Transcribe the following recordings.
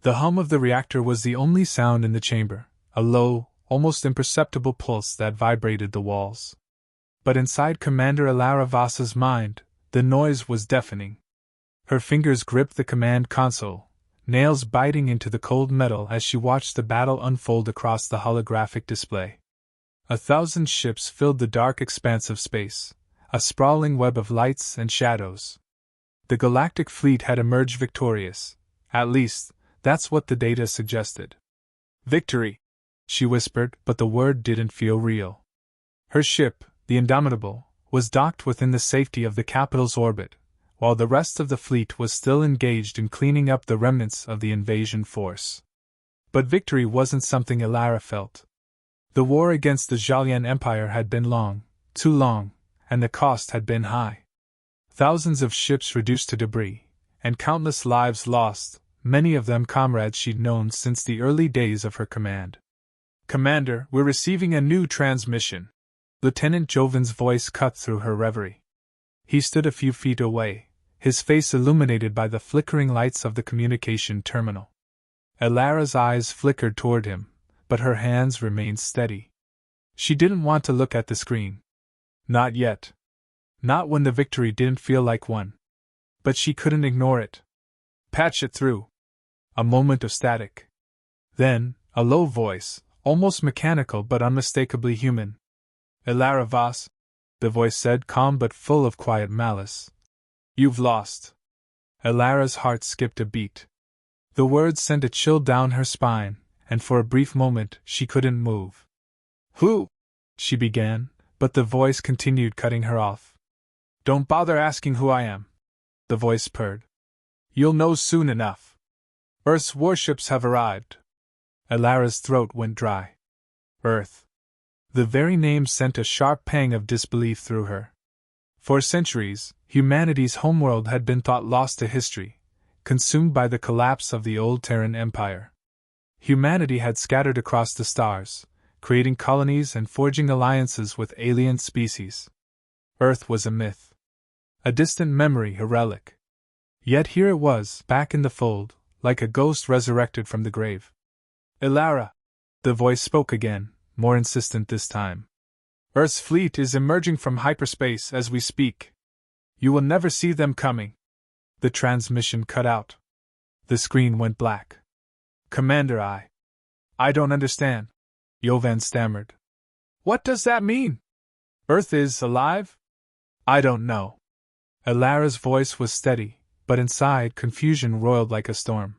The hum of the reactor was the only sound in the chamber, a low, almost imperceptible pulse that vibrated the walls. But inside Commander Elara Voss's mind, the noise was deafening. Her fingers gripped the command console, nails biting into the cold metal as she watched the battle unfold across the holographic display. 1,000 ships filled the dark expanse of space, a sprawling web of lights and shadows. The galactic fleet had emerged victorious. At least, that's what the data suggested. Victory, she whispered, but the word didn't feel real. Her ship, the Indomitable, was docked within the safety of the capital's orbit, while the rest of the fleet was still engaged in cleaning up the remnants of the invasion force. But victory wasn't something Elara felt. The war against the Jalian Empire had been long, too long, and the cost had been high. Thousands of ships reduced to debris, and countless lives lost, many of them comrades she'd known since the early days of her command. "Commander, we're receiving a new transmission." Lieutenant Joven's voice cut through her reverie. He stood a few feet away, his face illuminated by the flickering lights of the communication terminal. Elara's eyes flickered toward him, but her hands remained steady. She didn't want to look at the screen. Not yet. Not when the victory didn't feel like one. But she couldn't ignore it. "Patch it through." A moment of static. Then, a low voice, almost mechanical but unmistakably human. "Elara Voss," the voice said, calm but full of quiet malice. "You've lost." Elara's heart skipped a beat. The words sent a chill down her spine, and for a brief moment she couldn't move. "Who?" she began, but the voice continued, cutting her off. "Don't bother asking who I am," the voice purred. "You'll know soon enough. Earth's warships have arrived." Elara's throat went dry. Earth. The very name sent a sharp pang of disbelief through her. For centuries, humanity's homeworld had been thought lost to history, consumed by the collapse of the old Terran Empire. Humanity had scattered across the stars, creating colonies and forging alliances with alien species. Earth was a myth. A distant memory, a relic. Yet here it was, back in the fold, like a ghost resurrected from the grave. "Elara," the voice spoke again, more insistent this time. "Earth's fleet is emerging from hyperspace as we speak. You will never see them coming." The transmission cut out. The screen went black. "Commander, I don't understand," Jovan stammered. "What does that mean? Earth is alive?" "I don't know." Elara's voice was steady, but inside confusion roiled like a storm.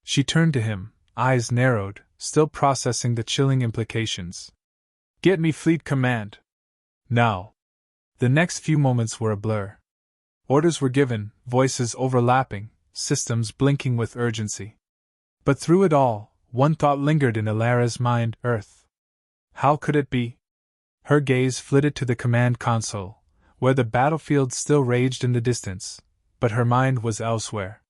She turned to him, eyes narrowed, still processing the chilling implications. "Get me fleet command. Now." The next few moments were a blur. Orders were given, voices overlapping, systems blinking with urgency. But through it all, one thought lingered in Elara's mind: Earth. How could it be? Her gaze flitted to the command console, where the battlefield still raged in the distance, but her mind was elsewhere.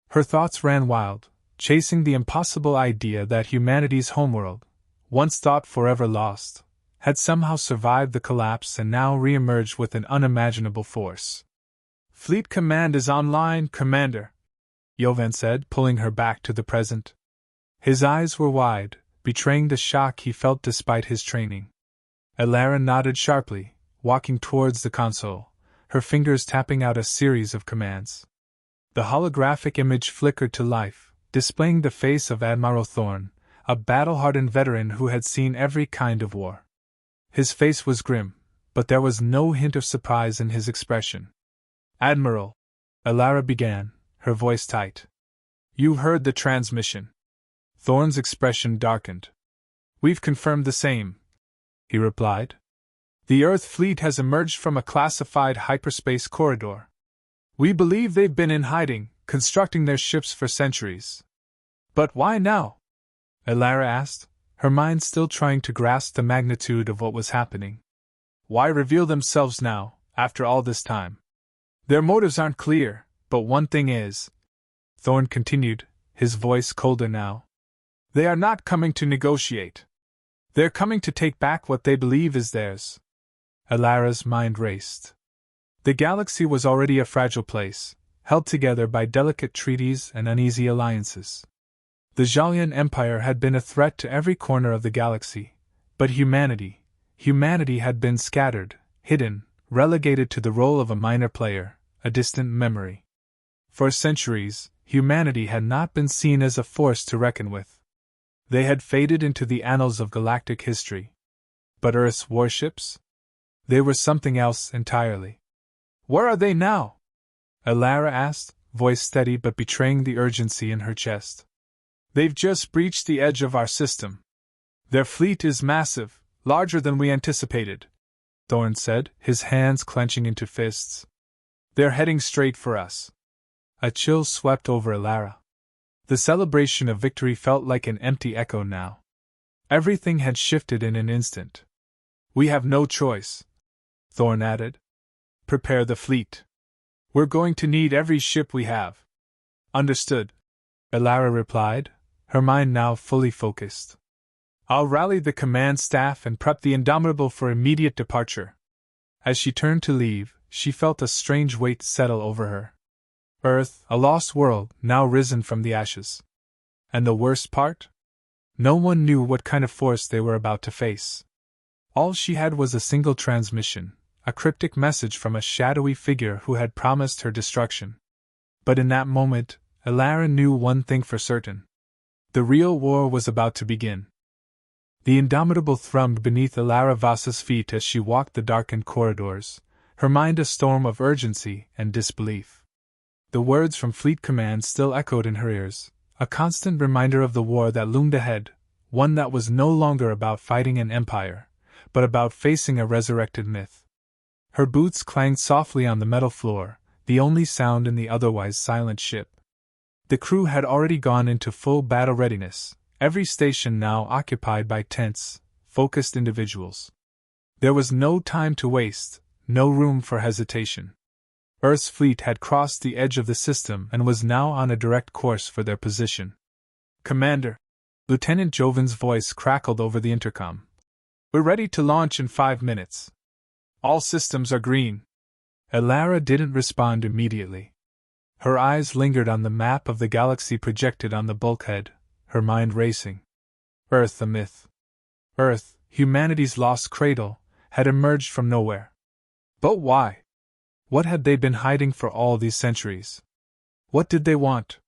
Her thoughts ran wild, chasing the impossible idea that humanity's homeworld, once thought forever lost, had somehow survived the collapse and now re-emerged with an unimaginable force. "Fleet command is online, Commander," Jovan said, pulling her back to the present. His eyes were wide, betraying the shock he felt despite his training. Elara nodded sharply, walking towards the console, her fingers tapping out a series of commands. The holographic image flickered to life, displaying the face of Admiral Thorne, a battle-hardened veteran who had seen every kind of war. His face was grim, but there was no hint of surprise in his expression. "Admiral," Elara began, her voice tight. "You heard the transmission." Thorne's expression darkened. "We've confirmed the same," he replied. "The Earth fleet has emerged from a classified hyperspace corridor. We believe they've been in hiding, constructing their ships for centuries." "But why now?" Elara asked, her mind still trying to grasp the magnitude of what was happening. "Why reveal themselves now, after all this time? Their motives aren't clear, but one thing is," Thorne continued, his voice colder now. "They are not coming to negotiate. They're coming to take back what they believe is theirs." Elara's mind raced. The galaxy was already a fragile place, held together by delicate treaties and uneasy alliances. The Jalian Empire had been a threat to every corner of the galaxy, but humanity had been scattered, hidden, relegated to the role of a minor player, a distant memory. For centuries, humanity had not been seen as a force to reckon with. They had faded into the annals of galactic history. But Earth's warships? They were something else entirely. "Where are they now?" Alara asked, voice steady but betraying the urgency in her chest. "They've just breached the edge of our system. Their fleet is massive, larger than we anticipated," Thorne said, his hands clenching into fists. "They're heading straight for us." A chill swept over Alara. The celebration of victory felt like an empty echo now. Everything had shifted in an instant. "We have no choice," Thorne added. "Prepare the fleet. We're going to need every ship we have." "Understood," Alara replied, her mind now fully focused. "I'll rally the command staff and prep the Indomitable for immediate departure." As she turned to leave, she felt a strange weight settle over her. Earth, a lost world, now risen from the ashes. And the worst part? No one knew what kind of force they were about to face. All she had was a single transmission, a cryptic message from a shadowy figure who had promised her destruction. But in that moment, Alara knew one thing for certain. The real war was about to begin. The Indomitable thrummed beneath Alara Vasa's feet as she walked the darkened corridors, her mind a storm of urgency and disbelief. The words from Fleet Command still echoed in her ears, a constant reminder of the war that loomed ahead, one that was no longer about fighting an empire, but about facing a resurrected myth. Her boots clanged softly on the metal floor, the only sound in the otherwise silent ship. The crew had already gone into full battle readiness, every station now occupied by tense, focused individuals. There was no time to waste, no room for hesitation. Earth's fleet had crossed the edge of the system and was now on a direct course for their position. "Commander," Lieutenant Joven's voice crackled over the intercom. "We're ready to launch in 5 minutes. All systems are green." Alara didn't respond immediately. Her eyes lingered on the map of the galaxy projected on the bulkhead, her mind racing. Earth, a myth. Earth, humanity's lost cradle, had emerged from nowhere. But why? What had they been hiding for all these centuries? What did they want?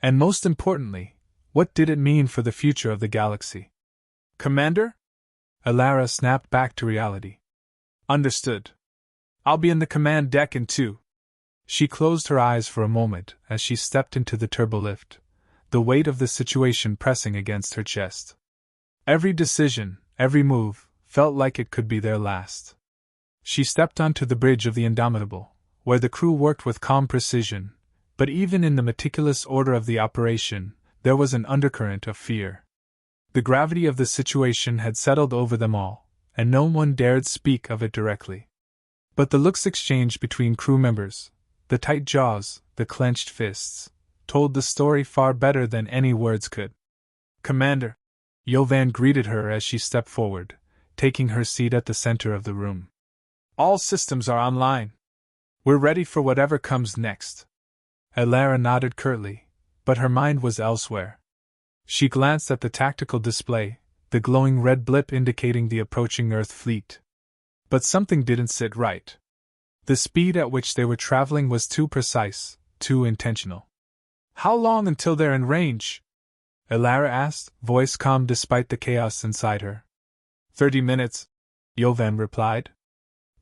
And most importantly, what did it mean for the future of the galaxy? "Commander?" Alara snapped back to reality. "Understood. I'll be in the command deck in 2. She closed her eyes for a moment as she stepped into the turbolift, the weight of the situation pressing against her chest. Every decision, every move, felt like it could be their last. She stepped onto the bridge of the Indomitable, where the crew worked with calm precision, but even in the meticulous order of the operation, there was an undercurrent of fear. The gravity of the situation had settled over them all, and no one dared speak of it directly. But the looks exchanged between crew members, the tight jaws, the clenched fists, told the story far better than any words could. "Commander," Jovan greeted her as she stepped forward, taking her seat at the center of the room. "All systems are online. We're ready for whatever comes next." Alara nodded curtly, but her mind was elsewhere. She glanced at the tactical display, the glowing red blip indicating the approaching Earth fleet. But something didn't sit right. The speed at which they were traveling was too precise, too intentional. "How long until they're in range?" Alara asked, voice calm despite the chaos inside her. 30 minutes, Jovan replied.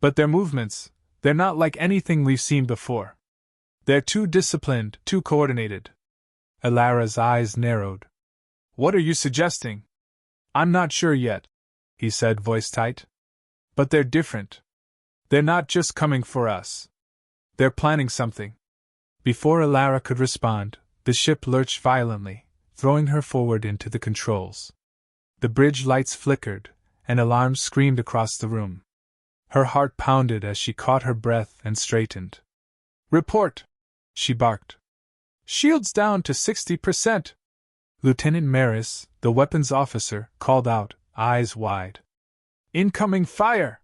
"But their movements, they're not like anything we've seen before. They're too disciplined, too coordinated." Alara's eyes narrowed. "What are you suggesting?" "I'm not sure yet," he said, voice tight. "But they're different. They're not just coming for us. They're planning something." Before Alara could respond, the ship lurched violently, throwing her forward into the controls. The bridge lights flickered, and alarms screamed across the room. Her heart pounded as she caught her breath and straightened. "Report!" she barked. "Shields down to 60%. Lieutenant Maris, the weapons officer, called out, eyes wide. "Incoming fire!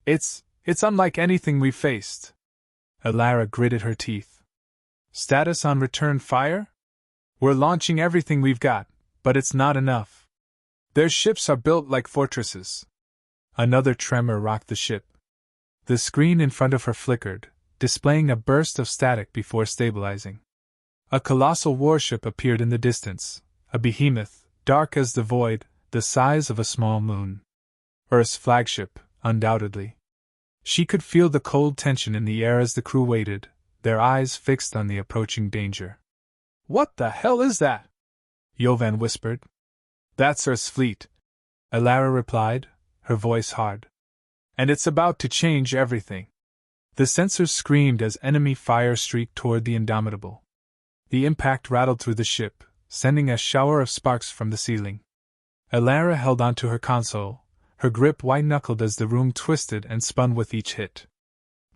It's unlike anything we've faced." Alara gritted her teeth. "Status on return fire?" We're launching everything we've got, but it's not enough. Their ships are built like fortresses. Another tremor rocked the ship. The screen in front of her flickered, displaying a burst of static before stabilizing. A colossal warship appeared in the distance, a behemoth, dark as the void, the size of a small moon. Earth's flagship, undoubtedly. She could feel the cold tension in the air as the crew waited, their eyes fixed on the approaching danger. What the hell is that? Jovan whispered. That's Earth's fleet, Alara replied, her voice hard. And it's about to change everything. The sensors screamed as enemy fire streaked toward the Indomitable. The impact rattled through the ship, sending a shower of sparks from the ceiling. Alara held onto her console, her grip white-knuckled as the room twisted and spun with each hit.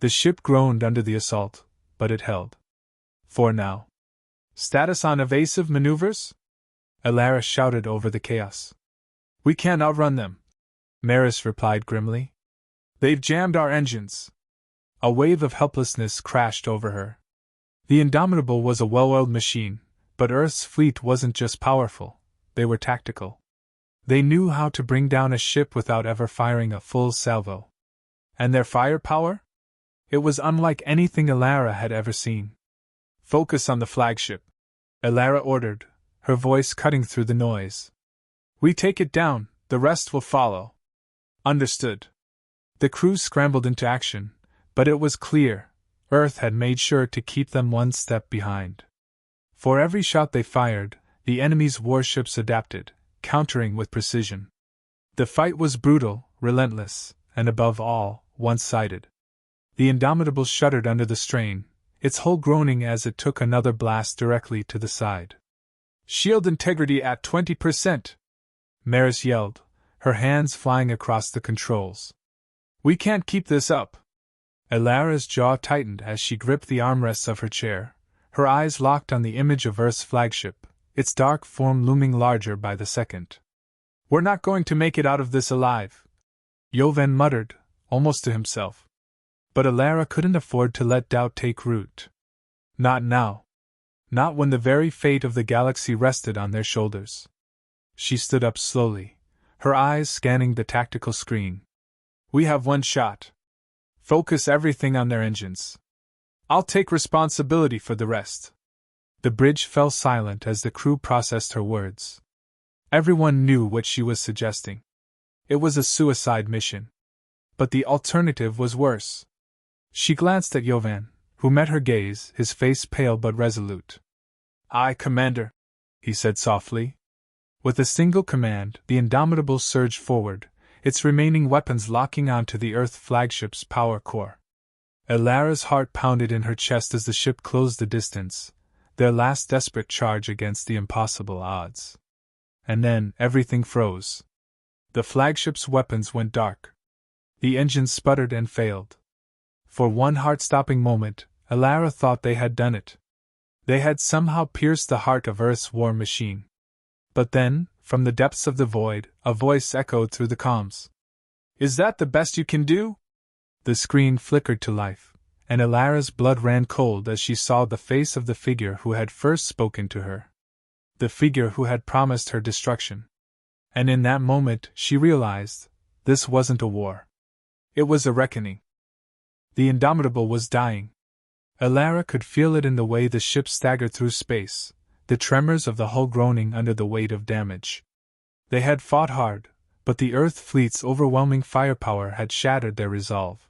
The ship groaned under the assault, but it held. For now. Status on evasive maneuvers? Alara shouted over the chaos. We can't outrun them, Maris replied grimly. They've jammed our engines. A wave of helplessness crashed over her. The Indomitable was a well-oiled machine, but Earth's fleet wasn't just powerful, they were tactical. They knew how to bring down a ship without ever firing a full salvo. And their firepower? It was unlike anything Alara had ever seen. Focus on the flagship, Alara ordered, her voice cutting through the noise. We take it down, the rest will follow. Understood. The crew scrambled into action, but it was clear, Earth had made sure to keep them one step behind. For every shot they fired, the enemy's warships adapted, countering with precision. The fight was brutal, relentless, and above all, one-sided. The Indomitable shuddered under the strain, its hull groaning as it took another blast directly to the side. Shield integrity at 20%! Maris yelled, her hands flying across the controls. We can't keep this up. Alara's jaw tightened as she gripped the armrests of her chair, her eyes locked on the image of Earth's flagship, its dark form looming larger by the second. We're not going to make it out of this alive, Jovan muttered, almost to himself. But Alara couldn't afford to let doubt take root. Not now. Not when the very fate of the galaxy rested on their shoulders. She stood up slowly, her eyes scanning the tactical screen. We have one shot. Focus everything on their engines. I'll take responsibility for the rest. The bridge fell silent as the crew processed her words. Everyone knew what she was suggesting. It was a suicide mission. But the alternative was worse. She glanced at Jovan, who met her gaze, his face pale but resolute. Aye, Commander, he said softly. With a single command, the Indomitable surged forward, its remaining weapons locking onto the Earth flagship's power core. Alara's heart pounded in her chest as the ship closed the distance, their last desperate charge against the impossible odds. And then, everything froze. The flagship's weapons went dark. The engines sputtered and failed. For one heart-stopping moment, Alara thought they had done it. They had somehow pierced the heart of Earth's war machine. But then, from the depths of the void, a voice echoed through the comms. Is that the best you can do? The screen flickered to life, and Alara's blood ran cold as she saw the face of the figure who had first spoken to her. The figure who had promised her destruction. And in that moment, she realized, this wasn't a war. It was a reckoning. The Indomitable was dying. Alara could feel it in the way the ship staggered through space, the tremors of the hull groaning under the weight of damage. They had fought hard, but the Earth fleet's overwhelming firepower had shattered their resolve.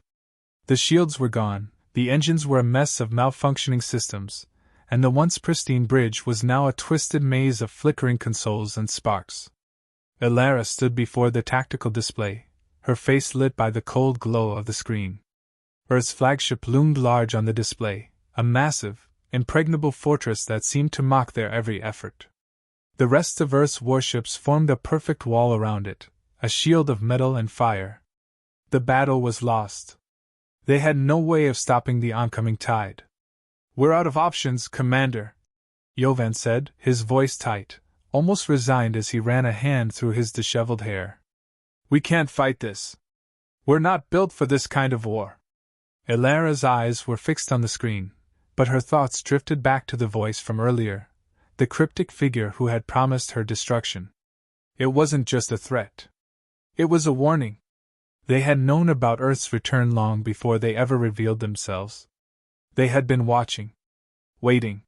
The shields were gone, the engines were a mess of malfunctioning systems, and the once pristine bridge was now a twisted maze of flickering consoles and sparks. Alara stood before the tactical display, her face lit by the cold glow of the screen. Earth's flagship loomed large on the display, a massive, impregnable fortress that seemed to mock their every effort. The rest of Earth's warships formed a perfect wall around it, a shield of metal and fire. The battle was lost. They had no way of stopping the oncoming tide. We're out of options, Commander, Jovan said, his voice tight, almost resigned as he ran a hand through his disheveled hair. We can't fight this. We're not built for this kind of war. Alara's eyes were fixed on the screen, but her thoughts drifted back to the voice from earlier, the cryptic figure who had promised her destruction. It wasn't just a threat. It was a warning. They had known about Earth's return long before they ever revealed themselves. They had been watching. Waiting.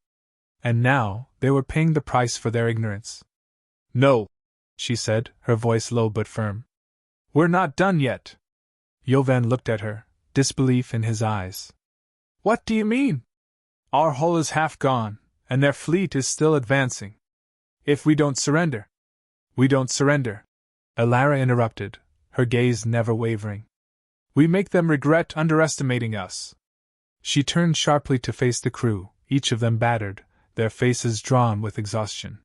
And now, they were paying the price for their ignorance. No, she said, her voice low but firm. We're not done yet. Jovan looked at her, disbelief in his eyes. What do you mean? Our hull is half gone, and their fleet is still advancing. If we don't surrender. We don't surrender. Alara interrupted, her gaze never wavering. We make them regret underestimating us. She turned sharply to face the crew, each of them battered, their faces drawn with exhaustion.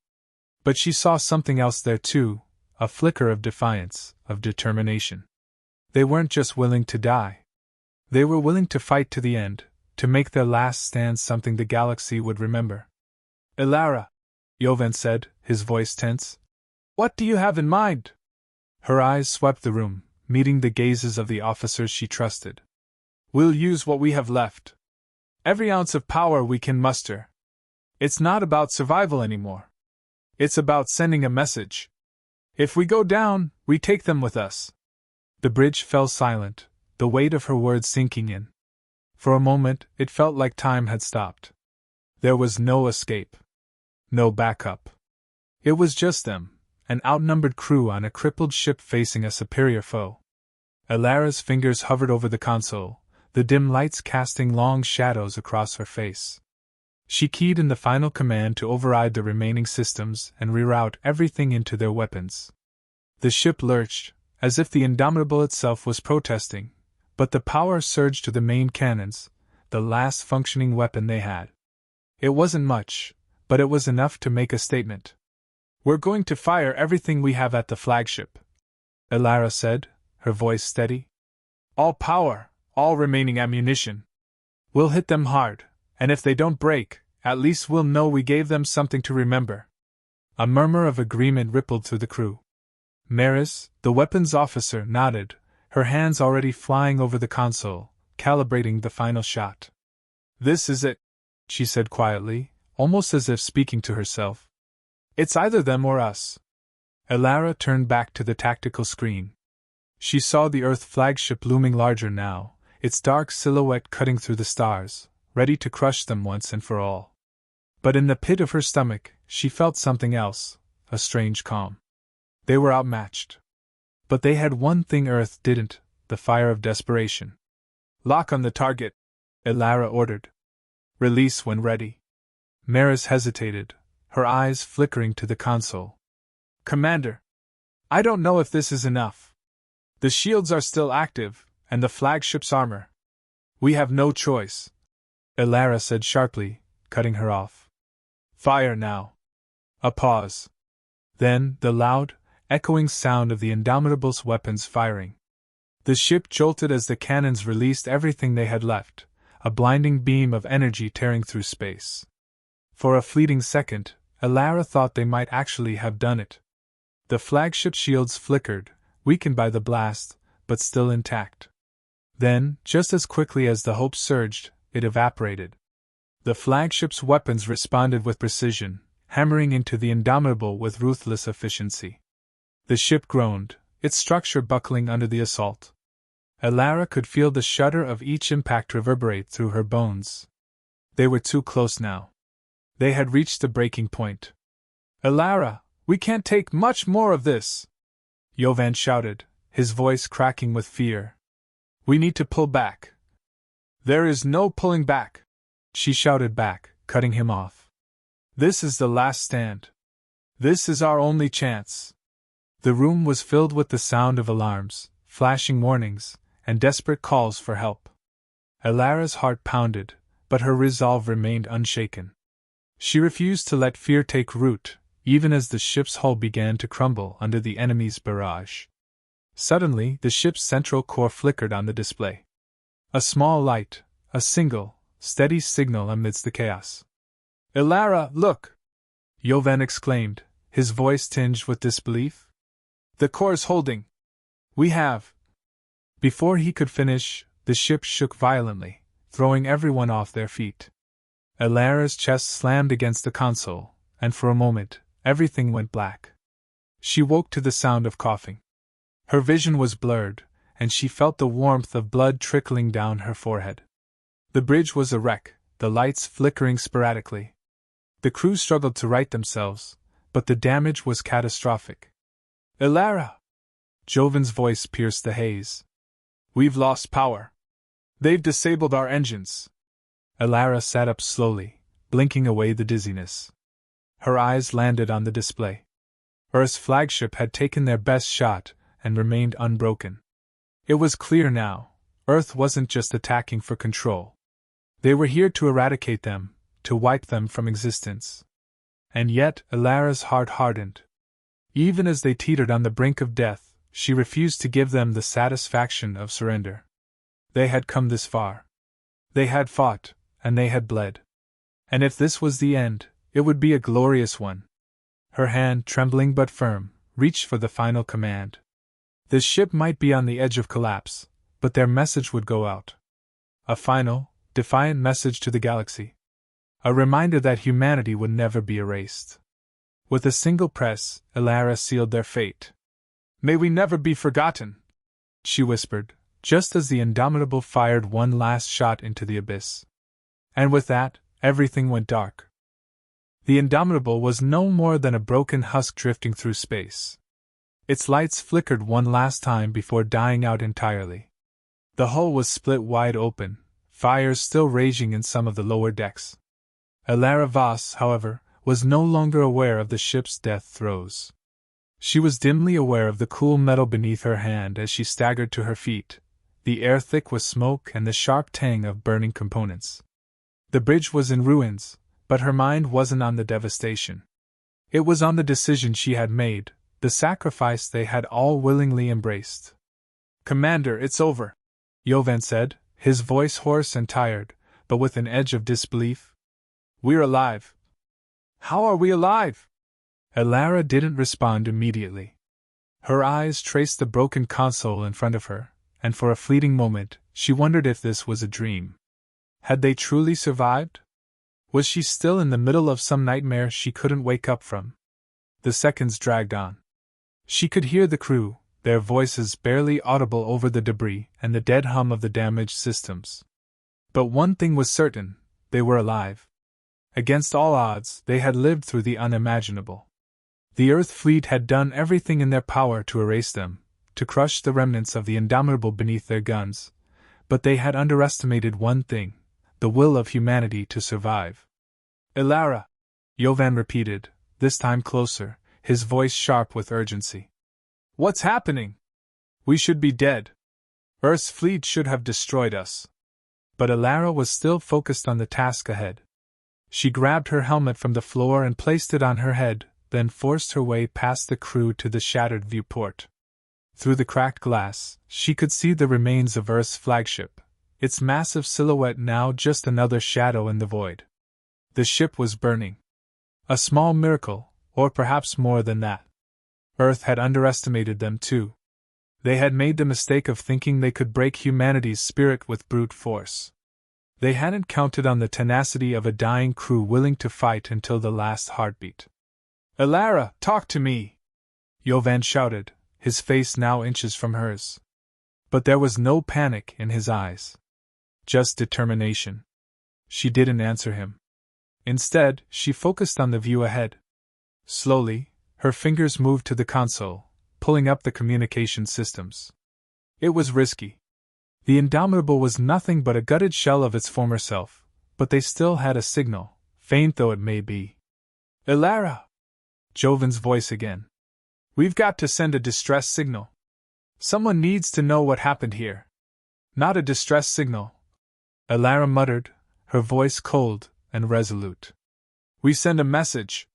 But she saw something else there too, a flicker of defiance, of determination. They weren't just willing to die. They were willing to fight to the end, to make their last stand something the galaxy would remember. Alara, Jovan said, his voice tense. What do you have in mind? Her eyes swept the room, meeting the gazes of the officers she trusted. We'll use what we have left. Every ounce of power we can muster. It's not about survival anymore. It's about sending a message. If we go down, we take them with us. The bridge fell silent, the weight of her words sinking in. For a moment, it felt like time had stopped. There was no escape. No backup. It was just them, an outnumbered crew on a crippled ship facing a superior foe. Alara's fingers hovered over the console, the dim lights casting long shadows across her face. She keyed in the final command to override the remaining systems and reroute everything into their weapons. The ship lurched, as if the Indomitable itself was protesting, but the power surged to the main cannons, the last functioning weapon they had. It wasn't much, but it was enough to make a statement. We're going to fire everything we have at the flagship, Alara said, her voice steady. All power, all remaining ammunition. We'll hit them hard, and if they don't break, at least we'll know we gave them something to remember. A murmur of agreement rippled through the crew. Maris, the weapons officer, nodded, her hands already flying over the console, calibrating the final shot. This is it, she said quietly, almost as if speaking to herself. It's either them or us. Alara turned back to the tactical screen. She saw the Earth flagship looming larger now, its dark silhouette cutting through the stars, ready to crush them once and for all. But in the pit of her stomach, she felt something else, a strange calm. They were outmatched. But they had one thing Earth didn't, the fire of desperation. Lock on the target, Alara ordered. Release when ready. Maris hesitated, her eyes flickering to the console. Commander, I don't know if this is enough. The shields are still active, and the flagship's armor. We have no choice, Alara said sharply, cutting her off. Fire now. A pause. Then, the loud, echoing sound of the Indomitable's weapons firing. The ship jolted as the cannons released everything they had left, a blinding beam of energy tearing through space. For a fleeting second, Alara thought they might actually have done it. The flagship shields flickered, weakened by the blast, but still intact. Then, just as quickly as the hope surged, it evaporated. The flagship's weapons responded with precision, hammering into the Indomitable with ruthless efficiency. The ship groaned, its structure buckling under the assault. Alara could feel the shudder of each impact reverberate through her bones. They were too close now. They had reached the breaking point. Alara, we can't take much more of this! Jovan shouted, his voice cracking with fear. We need to pull back. There is no pulling back, she shouted back, cutting him off. This is the last stand. This is our only chance. The room was filled with the sound of alarms, flashing warnings, and desperate calls for help. Alara's heart pounded, but her resolve remained unshaken. She refused to let fear take root, even as the ship's hull began to crumble under the enemy's barrage. Suddenly, the ship's central core flickered on the display. A small light, a single, steady signal amidst the chaos. Alara, look! Jovan exclaimed, his voice tinged with disbelief. The core's holding. We have. Before he could finish, the ship shook violently, throwing everyone off their feet. Alara's chest slammed against the console, and for a moment, everything went black. She woke to the sound of coughing. Her vision was blurred, and she felt the warmth of blood trickling down her forehead. The bridge was a wreck, the lights flickering sporadically. The crew struggled to right themselves, but the damage was catastrophic. "Ilara!" Joven's voice pierced the haze. "We've lost power. They've disabled our engines." Ilara sat up slowly, blinking away the dizziness. Her eyes landed on the display. Earth's flagship had taken their best shot and remained unbroken. It was clear now, Earth wasn't just attacking for control. They were here to eradicate them, to wipe them from existence. And yet, Ilara's heart hardened. Even as they teetered on the brink of death, she refused to give them the satisfaction of surrender. They had come this far. They had fought, and they had bled. And if this was the end, it would be a glorious one. Her hand, trembling but firm, reached for the final command. The ship might be on the edge of collapse, but their message would go out. A final, defiant message to the galaxy. A reminder that humanity would never be erased. With a single press, Ilara sealed their fate. "May we never be forgotten," she whispered, just as the Indomitable fired one last shot into the abyss. And with that, everything went dark. The Indomitable was no more than a broken husk drifting through space. Its lights flickered one last time before dying out entirely. The hull was split wide open, fires still raging in some of the lower decks. Ilara Voss, however, was no longer aware of the ship's death throes. She was dimly aware of the cool metal beneath her hand as she staggered to her feet, the air thick with smoke and the sharp tang of burning components. The bridge was in ruins, but her mind wasn't on the devastation. It was on the decision she had made, the sacrifice they had all willingly embraced. "Commander, it's over," Joven said, his voice hoarse and tired, but with an edge of disbelief. "We're alive." "How are we alive?" Ilara didn't respond immediately. Her eyes traced the broken console in front of her, and for a fleeting moment, she wondered if this was a dream. Had they truly survived? Was she still in the middle of some nightmare she couldn't wake up from? The seconds dragged on. She could hear the crew, their voices barely audible over the debris and the dead hum of the damaged systems. But one thing was certain, they were alive. Against all odds, they had lived through the unimaginable. The Earth fleet had done everything in their power to erase them, to crush the remnants of the Indomitable beneath their guns, but they had underestimated one thing: the will of humanity to survive. "Ilara," Joven repeated, this time closer, his voice sharp with urgency. "What's happening? We should be dead. Earth's fleet should have destroyed us." But Ilara was still focused on the task ahead. She grabbed her helmet from the floor and placed it on her head, then forced her way past the crew to the shattered viewport. Through the cracked glass, she could see the remains of Earth's flagship, its massive silhouette now just another shadow in the void. The ship was burning. A small miracle, or perhaps more than that. Earth had underestimated them too. They had made the mistake of thinking they could break humanity's spirit with brute force. They hadn't counted on the tenacity of a dying crew willing to fight until the last heartbeat. "Ilara, talk to me!" Joven shouted, his face now inches from hers. But there was no panic in his eyes. Just determination. She didn't answer him. Instead, she focused on the view ahead. Slowly, her fingers moved to the console, pulling up the communication systems. It was risky. The Indomitable was nothing but a gutted shell of its former self, but they still had a signal, faint though it may be. "Ilara!" Joven's voice again. "We've got to send a distress signal. Someone needs to know what happened here." "Not a distress signal," Ilara muttered, her voice cold and resolute. "We send a message."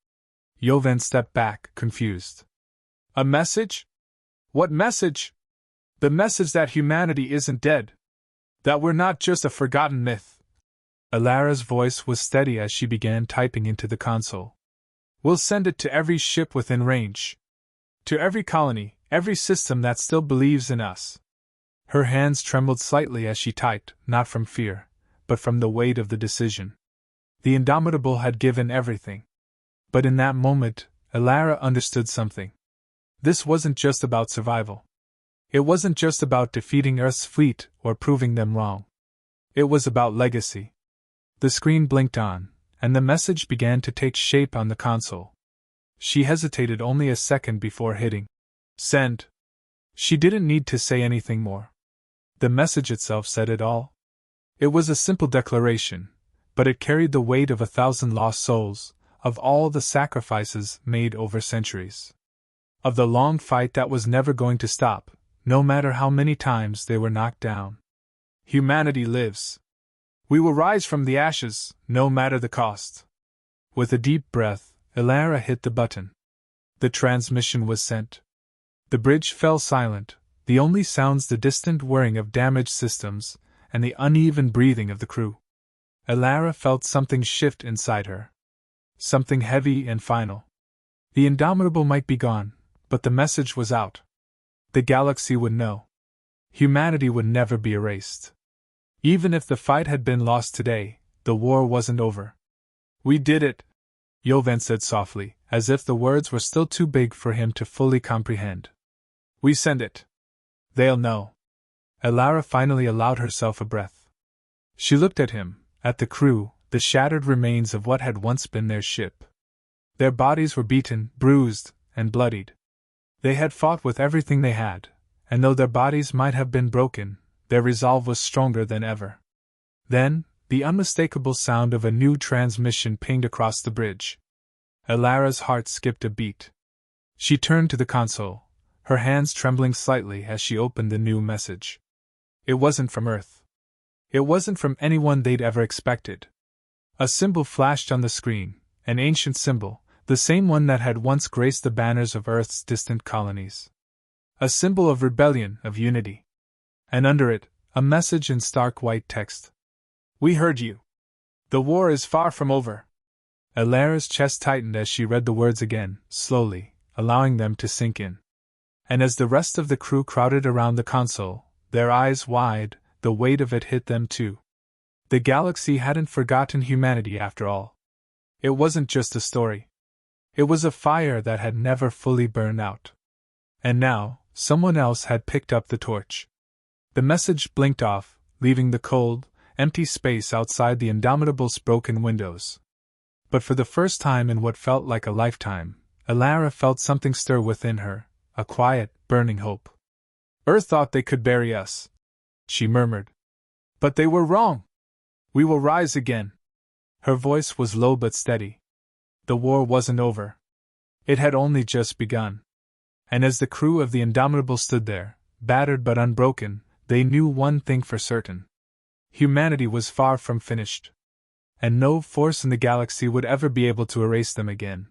Joven stepped back, confused. "A message? What message?" "The message that humanity isn't dead. That we're not just a forgotten myth." Ilara's voice was steady as she began typing into the console. "We'll send it to every ship within range. To every colony, every system that still believes in us." Her hands trembled slightly as she typed, not from fear, but from the weight of the decision. The Indomitable had given everything. But in that moment, Elara understood something. This wasn't just about survival. It wasn't just about defeating Earth's fleet or proving them wrong. It was about legacy. The screen blinked on, and the message began to take shape on the console. She hesitated only a second before hitting send. She didn't need to say anything more. The message itself said it all. It was a simple declaration, but it carried the weight of 1,000 lost souls, of all the sacrifices made over centuries. Of the long fight that was never going to stop, no matter how many times they were knocked down. Humanity lives. We will rise from the ashes, no matter the cost. With a deep breath, Elara hit the button. The transmission was sent. The bridge fell silent, the only sounds the distant whirring of damaged systems and the uneven breathing of the crew. Elara felt something shift inside her. Something heavy and final. The Indomitable might be gone, but the message was out. The galaxy would know. Humanity would never be erased. Even if the fight had been lost today, the war wasn't over. We did it, Jovan said softly, as if the words were still too big for him to fully comprehend. We send it. They'll know. Elara finally allowed herself a breath. She looked at him, at the crew, the shattered remains of what had once been their ship. Their bodies were beaten, bruised, and bloodied. They had fought with everything they had, and though their bodies might have been broken, their resolve was stronger than ever. Then, the unmistakable sound of a new transmission pinged across the bridge. Elara's heart skipped a beat. She turned to the console, her hands trembling slightly as she opened the new message. It wasn't from Earth. It wasn't from anyone they'd ever expected. A symbol flashed on the screen, an ancient symbol, the same one that had once graced the banners of Earth's distant colonies. A symbol of rebellion, of unity. And under it, a message in stark white text. We heard you. The war is far from over. Elara's chest tightened as she read the words again, slowly, allowing them to sink in. And as the rest of the crew crowded around the console, their eyes wide, the weight of it hit them too. The galaxy hadn't forgotten humanity after all. It wasn't just a story. It was a fire that had never fully burned out. And now, someone else had picked up the torch. The message blinked off, leaving the cold, empty space outside the Indomitable's broken windows. But for the first time in what felt like a lifetime, Elara felt something stir within her, a quiet, burning hope. Earth thought they could bury us, she murmured. But they were wrong. We will rise again. Her voice was low but steady. The war wasn't over. It had only just begun. And as the crew of the Indomitable stood there, battered but unbroken, they knew one thing for certain. Humanity was far from finished. And no force in the galaxy would ever be able to erase them again.